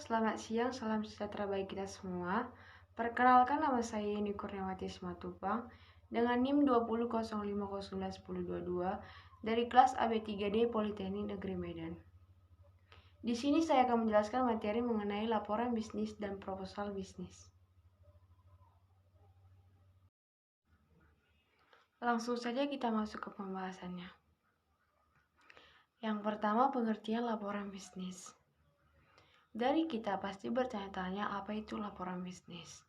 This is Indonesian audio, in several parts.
selamat siang, salam sejahtera bagi kita semua. Perkenalkan, nama saya Yeni Kurniawati Simatupang dengan NIM 20.05091022 dari kelas AB3D Politeknik Negeri Medan. Di sini saya akan menjelaskan materi mengenai laporan bisnis dan proposal bisnis. Langsung saja kita masuk ke pembahasannya. Yang pertama, pengertian laporan bisnis. Dari kita pasti bertanya-tanya apa itu laporan bisnis.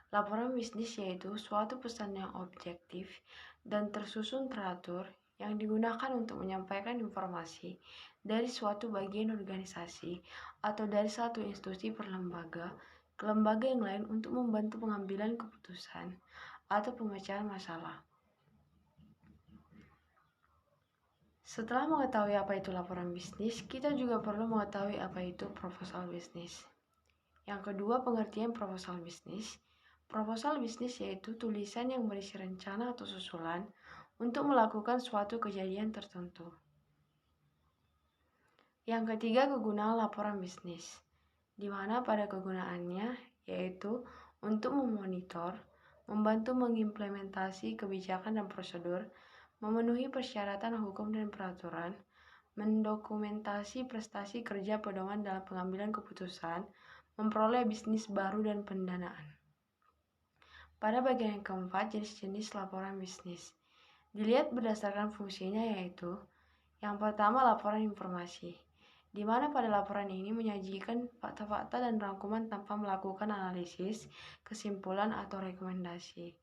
Laporan bisnis yaitu suatu pesan yang objektif dan tersusun teratur yang digunakan untuk menyampaikan informasi dari suatu bagian organisasi atau dari satu institusi per lembaga ke lembaga yang lain untuk membantu pengambilan keputusan atau pemecahan masalah. Setelah mengetahui apa itu laporan bisnis, kita juga perlu mengetahui apa itu proposal bisnis. Yang kedua, pengertian proposal bisnis. Proposal bisnis yaitu tulisan yang berisi rencana atau susulan untuk melakukan suatu kejadian tertentu. Yang ketiga, kegunaan laporan bisnis, di mana pada kegunaannya yaitu untuk memonitor, membantu mengimplementasi kebijakan dan prosedur, memenuhi persyaratan hukum dan peraturan, mendokumentasi prestasi kerja pedoman dalam pengambilan keputusan, memperoleh bisnis baru dan pendanaan. Pada bagian yang keempat, jenis-jenis laporan bisnis. Dilihat berdasarkan fungsinya yaitu, yang pertama laporan informasi, di mana pada laporan ini menyajikan fakta-fakta dan rangkuman tanpa melakukan analisis, kesimpulan, atau rekomendasi.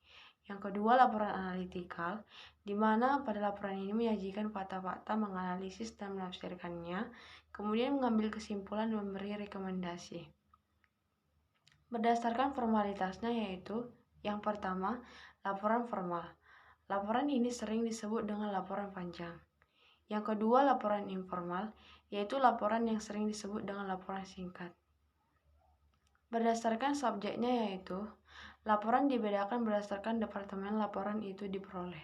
Yang kedua, laporan analitikal, di mana pada laporan ini menyajikan fakta-fakta, menganalisis dan menafsirkannya, kemudian mengambil kesimpulan dan memberi rekomendasi. Berdasarkan formalitasnya yaitu, yang pertama, laporan formal. Laporan ini sering disebut dengan laporan panjang. Yang kedua, laporan informal, yaitu laporan yang sering disebut dengan laporan singkat. Berdasarkan subjeknya yaitu, laporan dibedakan berdasarkan departemen laporan itu diperoleh.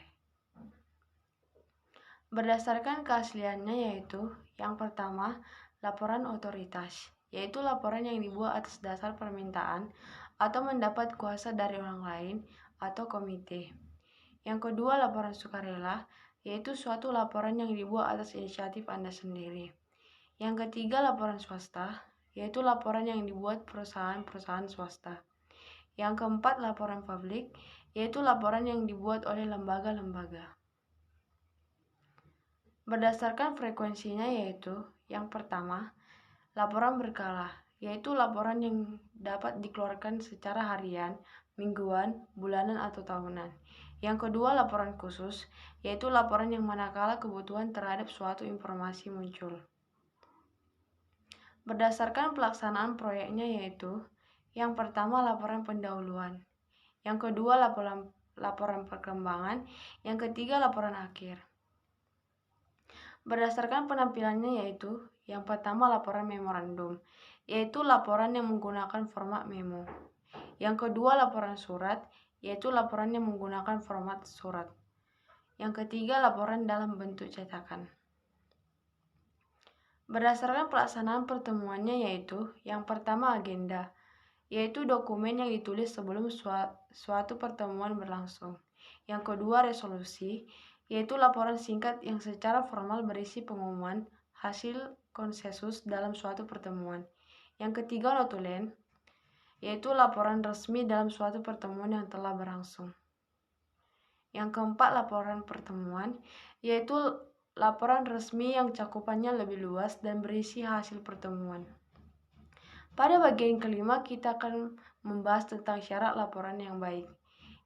Berdasarkan keasliannya yaitu, yang pertama, laporan otoritas, yaitu laporan yang dibuat atas dasar permintaan atau mendapat kuasa dari orang lain atau komite. Yang kedua, laporan sukarela, yaitu suatu laporan yang dibuat atas inisiatif Anda sendiri. Yang ketiga, laporan swasta, yaitu laporan yang dibuat perusahaan-perusahaan swasta. Yang keempat, laporan publik, yaitu laporan yang dibuat oleh lembaga-lembaga. Berdasarkan frekuensinya yaitu, yang pertama, laporan berkala, yaitu laporan yang dapat dikeluarkan secara harian, mingguan, bulanan, atau tahunan. Yang kedua, laporan khusus, yaitu laporan yang manakala kebutuhan terhadap suatu informasi muncul. Berdasarkan pelaksanaan proyeknya yaitu, yang pertama, laporan pendahuluan. Yang kedua, laporan perkembangan. Yang ketiga, laporan akhir. Berdasarkan penampilannya yaitu, yang pertama, laporan memorandum, yaitu laporan yang menggunakan format memo. Yang kedua, laporan surat, yaitu laporan yang menggunakan format surat. Yang ketiga, laporan dalam bentuk cetakan. Berdasarkan pelaksanaan pertemuannya yaitu, yang pertama, agenda, yaitu dokumen yang ditulis sebelum suatu pertemuan berlangsung. Yang kedua, resolusi, yaitu laporan singkat yang secara formal berisi pengumuman hasil konsensus dalam suatu pertemuan. Yang ketiga, notulen, yaitu laporan resmi dalam suatu pertemuan yang telah berlangsung. Yang keempat, laporan pertemuan, yaitu laporan resmi yang cakupannya lebih luas dan berisi hasil pertemuan. Pada bagian kelima, kita akan membahas tentang syarat laporan yang baik,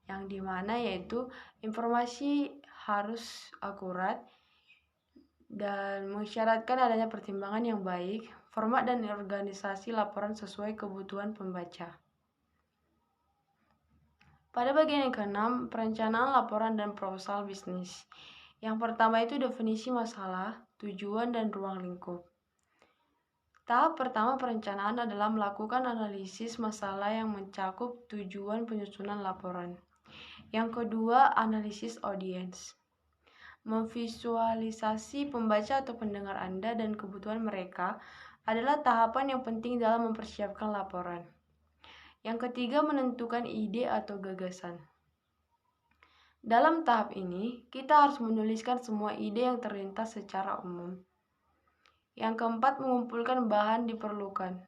yang dimana yaitu informasi harus akurat dan mensyaratkan adanya pertimbangan yang baik, format dan organisasi laporan sesuai kebutuhan pembaca. Pada bagian yang keenam, perencanaan laporan dan proposal bisnis. Yang pertama itu definisi masalah, tujuan, dan ruang lingkup. Tahap pertama perencanaan adalah melakukan analisis masalah yang mencakup tujuan penyusunan laporan. Yang kedua, analisis audiens. Memvisualisasi pembaca atau pendengar Anda dan kebutuhan mereka adalah tahapan yang penting dalam mempersiapkan laporan. Yang ketiga, menentukan ide atau gagasan. Dalam tahap ini, kita harus menuliskan semua ide yang terlintas secara umum. Yang keempat, mengumpulkan bahan diperlukan,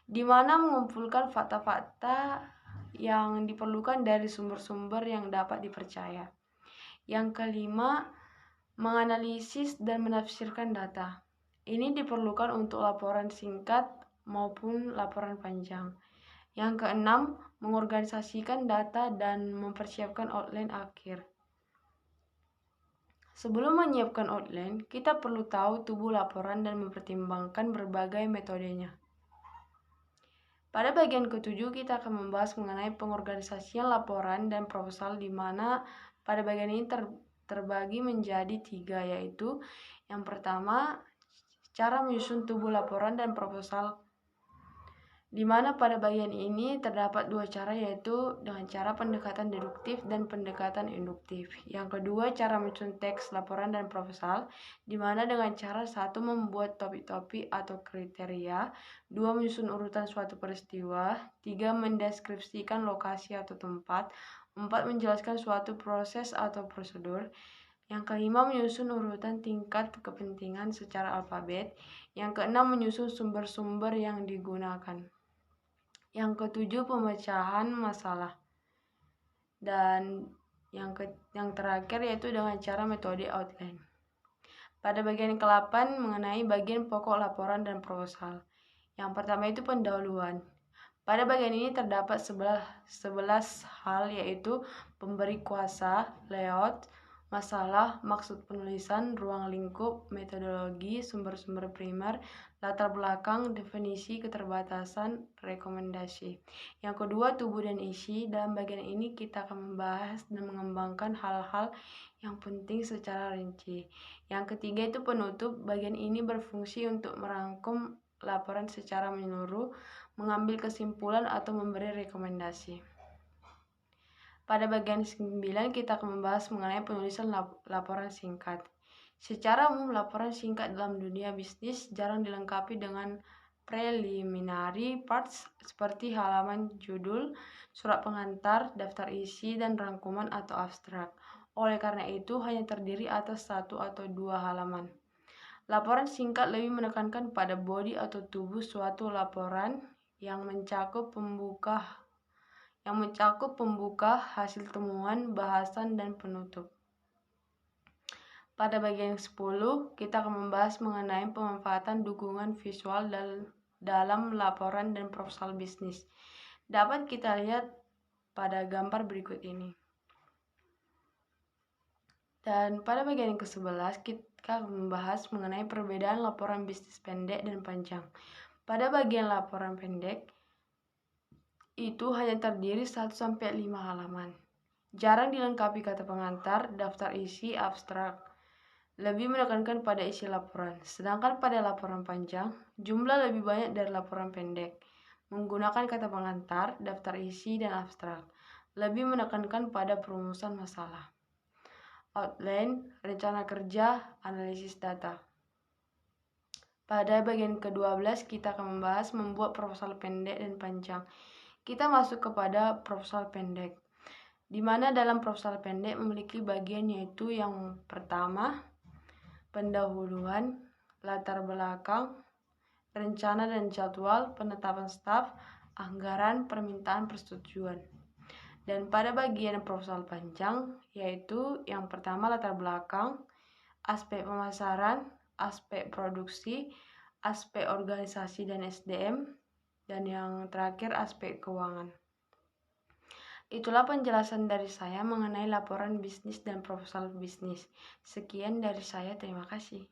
di mana mengumpulkan fakta-fakta yang diperlukan dari sumber-sumber yang dapat dipercaya. Yang kelima, menganalisis dan menafsirkan data. Ini diperlukan untuk laporan singkat maupun laporan panjang. Yang keenam, mengorganisasikan data dan mempersiapkan outline akhir. Sebelum menyiapkan outline, kita perlu tahu tubuh laporan dan mempertimbangkan berbagai metodenya. Pada bagian ketujuh, kita akan membahas mengenai pengorganisasian laporan dan proposal, di mana pada bagian ini terbagi menjadi 3, yaitu yang pertama, cara menyusun tubuh laporan dan proposal, di mana pada bagian ini terdapat 2 cara, yaitu dengan cara pendekatan deduktif dan pendekatan induktif. Yang kedua, cara menyusun teks laporan dan proposal, di mana dengan cara 1 membuat topik-topik atau kriteria, 2 menyusun urutan suatu peristiwa, 3 mendeskripsikan lokasi atau tempat, 4 menjelaskan suatu proses atau prosedur, yang kelima menyusun urutan tingkat kepentingan secara alfabet, yang keenam menyusun sumber-sumber yang digunakan. Yang ketujuh, pemecahan masalah. Dan yang terakhir yaitu dengan cara metode outline. Pada bagian ke-8 mengenai bagian pokok laporan dan proposal. Yang pertama itu pendahuluan. Pada bagian ini terdapat 11 hal, yaitu pemberi kuasa, layout, masalah, maksud penulisan, ruang lingkup, metodologi, sumber-sumber primer, latar belakang, definisi, keterbatasan, rekomendasi. Yang kedua, tubuh dan isi. Dalam bagian ini kita akan membahas dan mengembangkan hal-hal yang penting secara rinci. Yang ketiga itu penutup. Bagian ini berfungsi untuk merangkum laporan secara menyeluruh, mengambil kesimpulan atau memberi rekomendasi. Pada bagian 9 kita akan membahas mengenai penulisan laporan singkat. Secara umum, laporan singkat dalam dunia bisnis jarang dilengkapi dengan preliminary parts seperti halaman judul, surat pengantar, daftar isi, dan rangkuman atau abstrak. Oleh karena itu, hanya terdiri atas 1 atau 2 halaman. Laporan singkat lebih menekankan pada body atau tubuh suatu laporan yang mencakup pembuka, hasil temuan, bahasan, dan penutup. Pada bagian 10, kita akan membahas mengenai pemanfaatan dukungan visual dalam laporan dan proposal bisnis. Dapat kita lihat pada gambar berikut ini. Dan pada bagian ke-11, kita akan membahas mengenai perbedaan laporan bisnis pendek dan panjang. Pada bagian laporan pendek, itu hanya terdiri 1-5 halaman. Jarang dilengkapi kata pengantar, daftar isi, abstrak. Lebih menekankan pada isi laporan. Sedangkan pada laporan panjang, jumlah lebih banyak dari laporan pendek. Menggunakan kata pengantar, daftar isi, dan abstrak. Lebih menekankan pada perumusan masalah. Outline, rencana kerja, analisis data. Pada bagian ke-12, kita akan membahas membuat proposal pendek dan panjang. Kita masuk kepada proposal pendek, di mana dalam proposal pendek memiliki bagian, yaitu yang pertama, pendahuluan, latar belakang, rencana dan jadwal, penetapan staf, anggaran, permintaan persetujuan. Dan pada bagian proposal panjang, yaitu yang pertama latar belakang, aspek pemasaran, aspek produksi, aspek organisasi dan SDM, dan yang terakhir aspek keuangan. Itulah penjelasan dari saya mengenai laporan bisnis dan proposal bisnis. Sekian dari saya, terima kasih.